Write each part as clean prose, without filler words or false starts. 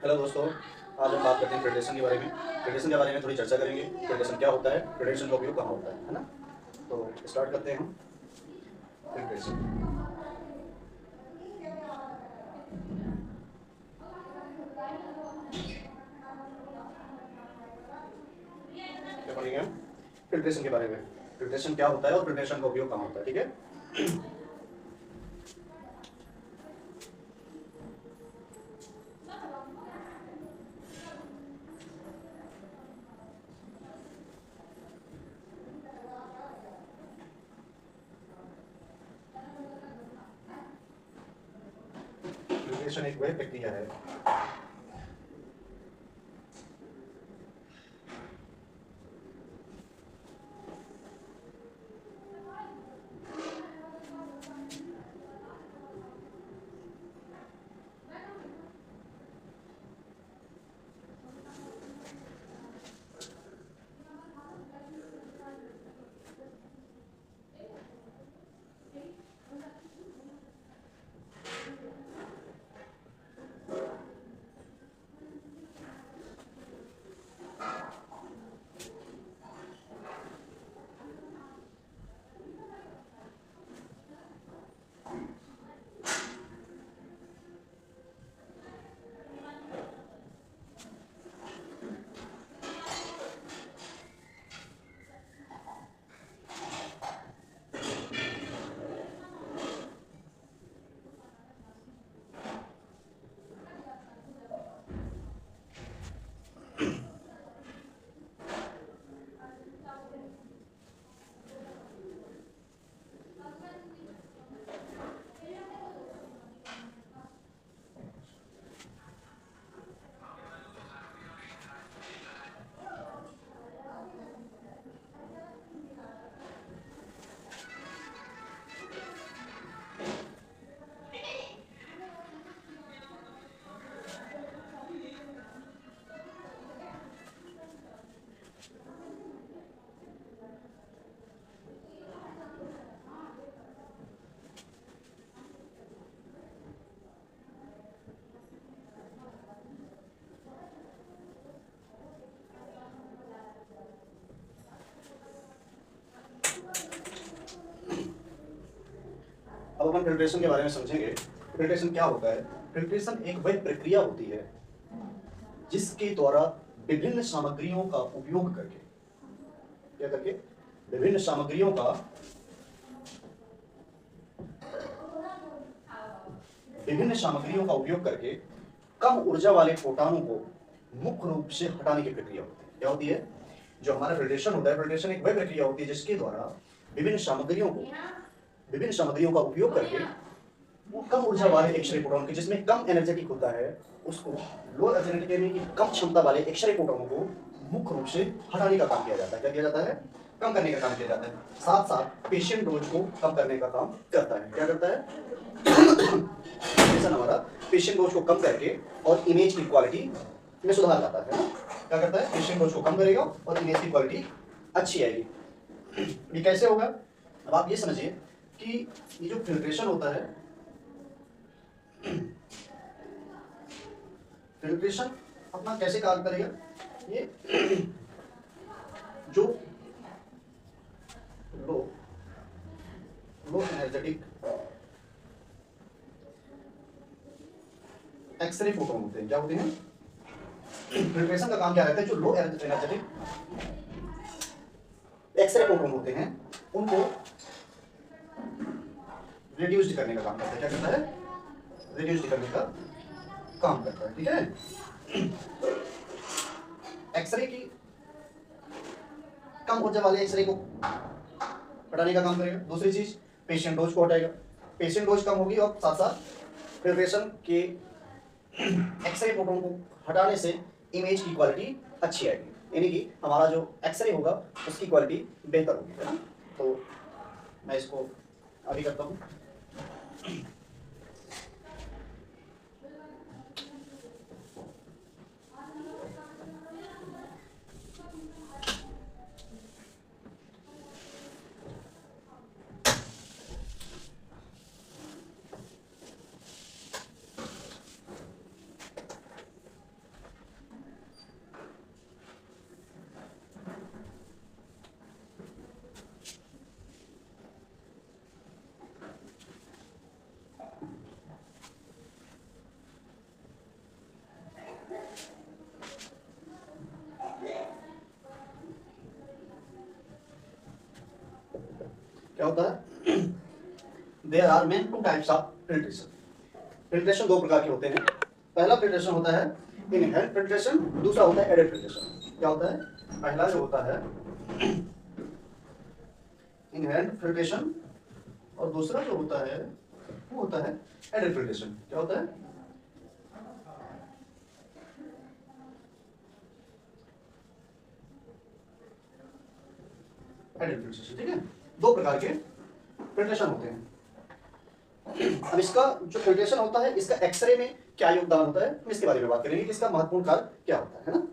Hello दोस्तों, आज हम बात करते हैं फिल्ट्रेशन के बारे में। फिल्ट्रेशन के बारे में थोड़ी चर्चा करेंगे। फिल्ट्रेशन क्या होता है, फिल्ट्रेशन का उपयोग कहाँ होता है ना। तो स्टार्ट करते हैं हम। फिल्ट्रेशन क्या पढ़ेंगे हम? फिल्ट्रेशन के बारे में। फिल्ट्रेशन क्या होता है और फिल्ट्रेशन का उपयोग कहाँ होता है, ठीक है। फिल्ट्रेशन एक वह प्रक्रिया है अब अपन फिल्ट्रेशन के बारे में समझेंगे। फिल्ट्रेशन क्या होता है? फिल्ट्रेशन एक वह प्रक्रिया होती है जिसके द्वारा विभिन्न सामग्रियों का उपयोग करके, क्या करके, विभिन्न सामग्रियों का उपयोग करके कम ऊर्जा वाले फोटानों को मुख्य रूप से हटाने की प्रक्रिया होती है। क्या होती है? जो हमारा फिल्ट्रेशन होता है, फिल्ट्रेशन एक वह प्रक्रिया होती है जिसके द्वारा विभिन्न सामग्रियों का उपयोग करके वो कम ऊर्जा वाले एक्स रे फोटोन के, जिसमें कम एनर्जेटिक होता है, उसको लो एनर्जेटिक यानी कि कम क्षमता वाले एक्स रे फोटोनों को मुख्य रूप से हटाने का काम किया जाता है। क्या किया जाता है? कम करने का काम किया जाता है। साथ साथ पेशेंट डोज को कम करने का काम करता है। क्या करता है? हमारा पेशेंट डोज को कम करके और इमेज की क्वालिटी में सुधार लाता है ना। क्या करता है? पेशेंट डोज को कम करेगा और इमेज की क्वालिटी अच्छी आएगी। ये कैसे होगा? अब आप ये समझिए कि ये जो फिल्ट्रेशन होता है, फिल्ट्रेशन अपना कैसे काम करेगा? ये जो लो एनर्जेटिक एक्सरे फोटोन होते हैं, क्या होते हैं? फिल्ट्रेशन का काम क्या रहता है? जो लो एनर्जेटिक एक्सरे फोटोन होते हैं उनको रिड्यूस्ड करने का काम करता है। क्या करता है? रिड्यूस्ड करने का काम करता है। ठीक है। एक्सरे की कम ऊर्जा वाले एक्सरे को हटाने का काम करेगा। दूसरी चीज, पेशेंट डोज को हटाएगा। पेशेंट डोज कम होगी और साथ साथ फिल्ट्रेशन के एक्सरे फोटोन को हटाने से इमेज की क्वालिटी अच्छी आएगी, यानी कि हमारा जो एक्सरे होगा उसकी क्वालिटी बेहतर होगी, है ना। तो मैं इसको अभी करता हूँ। क्या होता है? There are main two types of filtration. Filtration दो प्रकार के होते हैं। पहला फिल्ट्रेशन होता है इनहेरेंट फिल्ट्रेशन, दूसरा होता है एडेड फिल्ट्रेशन। क्या होता है? पहला जो होता है इनहेरेंट फिल्ट्रेशन और दूसरा जो होता है वो होता है एडेड फिल्ट्रेशन। क्या होता है? Added filtration. ठीक है, दो प्रकार के फिल्ट्रेशन होते हैं। अब इसका जो फिल्ट्रेशन होता है इसका एक्सरे में क्या योगदान होता है, हम इसके बारे में बात करेंगे कि इसका महत्वपूर्ण कार्य क्या होता है ना।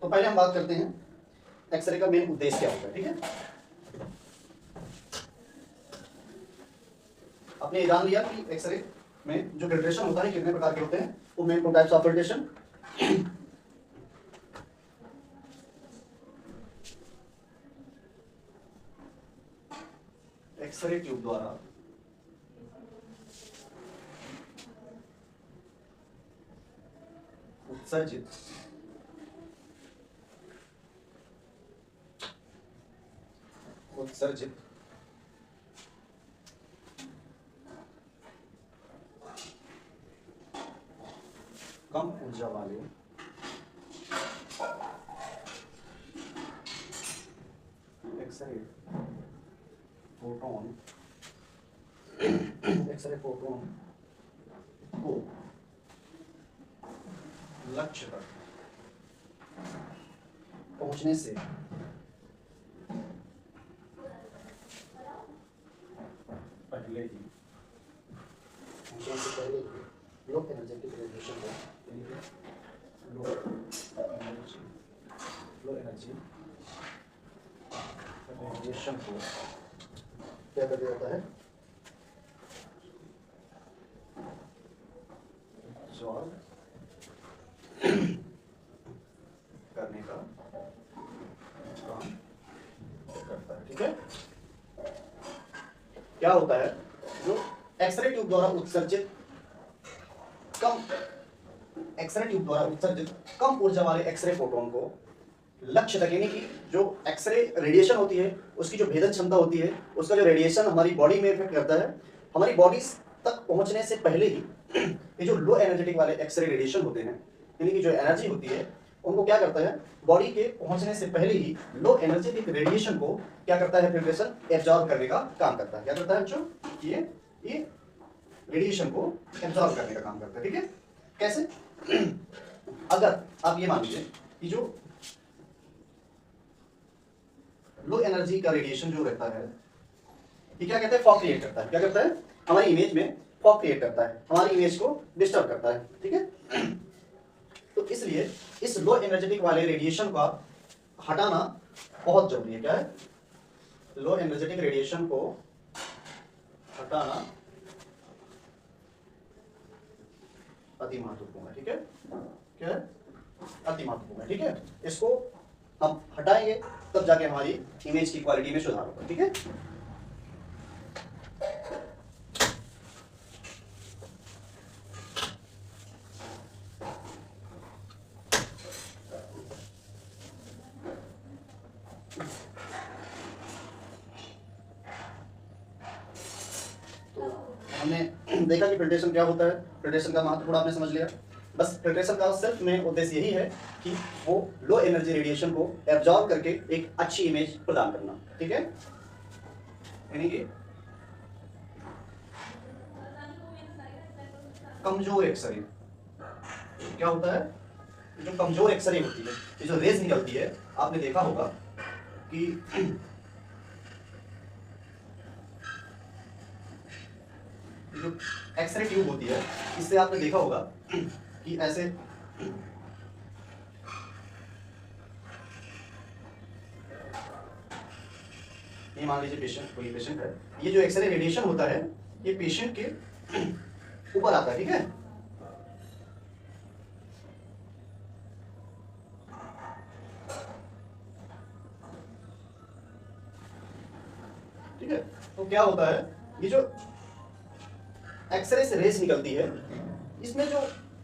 तो पहले हम बात करते हैं एक्सरे का मेन उद्देश्य क्या होता है। ठीक है, आपने ये जान लिया कि एक्सरे में जो फिल्ट्रेशन होता है कितने प्रकार के होते हैं, वो main two types of filtration. X ray tube द्वारा उत्सर्जित कम ऊर्जा वाले एक्सरे फोटोन को लक्ष्य तक पहुंचने से पहले ही लो एनर्जेटिक रेडिएशन को लो एनर्जी रेडिएशन को क्या कर दिया जाता है? एब्जॉर्ब करने का काम करता है। ठीक है, क्या होता है? जो एक्सरे ट्यूब द्वारा उत्सर्जित कम ऊर्जा वाले एक्सरे फोटोन को लक्ष्य तक, यानी कि जो एक्सरे रेडिएशन होती है उसकी जो भेदन क्षमता होती है, उसका जो रेडिएशन हमारी बॉडी में इफेक्ट करता है, हमारी बॉडी तक पहुंचने से पहले ही ये जो लो एनर्जेटिक वाले एक्सरे रेडिएशन होते हैं, यानी कि जो एनर्जी होती है, उनको क्या करता है? बॉडी के पहुंचने से पहले ही लो एनर्जेटिक रेडिएशन को क्या करता है? फिल्ट्रेशन एब्जॉर्ब करने का काम करता है। क्या करता है बच्चों? ये रेडिएशन को एब्जॉर्ब करने का काम करता है। ठीक है, कैसे? अगर आप ये मान लीजिए कि जो लो एनर्जी का रेडिएशन जो रहता है, ये क्या कहते हैं? फॉग क्रिएट करता है। क्या करता है? हमारी इमेज में फॉग क्रिएट करता है, हमारी इमेज को डिस्टर्ब करता है। ठीक है, तो इसलिए इस लो एनर्जेटिक वाले रेडिएशन का हटाना बहुत जरूरी है। क्या है? लो एनर्जेटिक रेडिएशन को हटाना अति महत्वपूर्ण है। ठीक है, क्या है? अति महत्वपूर्ण है। ठीक है, इसको हम हटाएंगे तब जाके हमारी इमेज की क्वालिटी में सुधार होगा। ठीक है, हमने देखा कि फिल्ट्रेशन क्या होता है, फिल्ट्रेशन का महत्व थोड़ा आपने समझ लिया। बस फिल्ट्रेशन का सिर्फ मेन उद्देश्य यही है कि वो लो एनर्जी रेडिएशन को एब्जॉर्ब करके एक अच्छी इमेज प्रदान करना। ठीक है, यानी कि कमजोर एक्सरे क्या होता है? जो कमजोर एक्सरे होती है, ये जो रेज निकलती है, आपने देखा होगा कि जो एक्सरे ट्यूब होती है, इससे आपने देखा होगा कि ऐसे ये मान लीजिए कोई पेशेंट है, ये जो एक्सरे रेडिएशन होता है ये पेशेंट के ऊपर आता है। ठीक है, ठीक है, तो क्या होता है? ये जो एक्सरे से रेज निकलती है, इसमें जो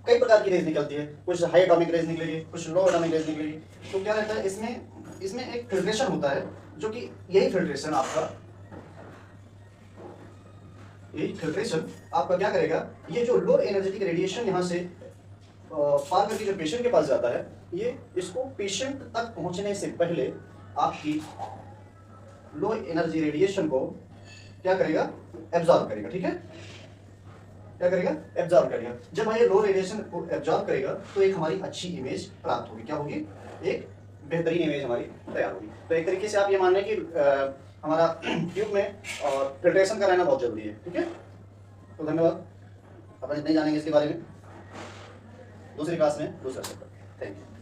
कई प्रकार की रेज निकलती है, कुछ हाई एटॉमिक रेज निकलेगी, कुछ लो एटॉमिक रेज निकलेगी। तो क्या रहता है? इसमें एक फिल्ट्रेशन होता है, जो कि यही फिल्ट्रेशन आपका ये फिल्ट्रेशन आपका क्या करेगा, ये जो लो एनर्जेटिक रेडिएशन यहाँ से पार करके जो पेशेंट के पास जाता है, ये इसको पेशेंट तक पहुंचने से पहले आपकी लो एनर्जी रेडिएशन को क्या करेगा, एब्जॉर्ब करेगा। ठीक है, क्या करेगा, एब्जॉर्ब करेगा। जब ये लो रेडिएशन को एब्जॉर्ब करेगा तो एक हमारी अच्छी इमेज प्राप्त होगी। क्या होगी, एक बेहतरीन इमेज हमारी तैयार होगी। तो एक तरीके से आप ये मान लें कि हमारा ट्यूब में फिल्ट्रेशन का रहना बहुत जरूरी है। ठीक है, तो धन्यवाद, अपन इतने ही जानेंगे इसके बारे में दूसरी क्लास में दूसरा चैप्टर। Thank you.